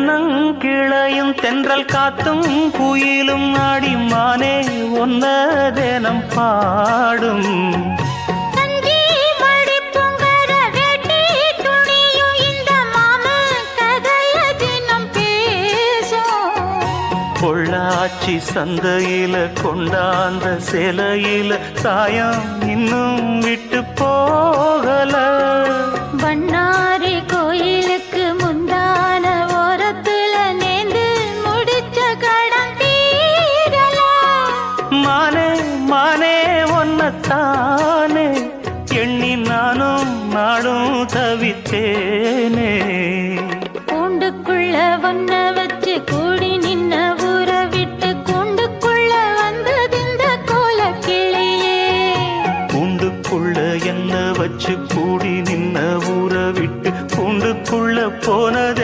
தென்னங்கிளையும் தென்றல் காத்தும் குயிலும் ஆடிமானே ஒன்ன தினம் பாடும் பொள்ளாச்சி சந்தையில கொண்டாந்த சிலையில சாயம் இன்னும் விட்டு போகல பண்ணாரி கோயிலுக்கு முந்தான ஓரத்துல நேர்ந்து முடிச்ச கடன் தீரல மானே மானே ஒன்னத்தானே எண்ணி நானும் நாடும் தவித்தேனே கூண்டுக்குள்ள ஒன்ன வச்சு கூடி நின்ன ஊரை விட்டு கூண்டுக்குள்ள வந்தது இந்த கோல கிளியே கூண்டுக்குள்ள என்ன வச்சு கூடி நின்ன ஊரை விட்டு கூண்டுக்குள்ள போனது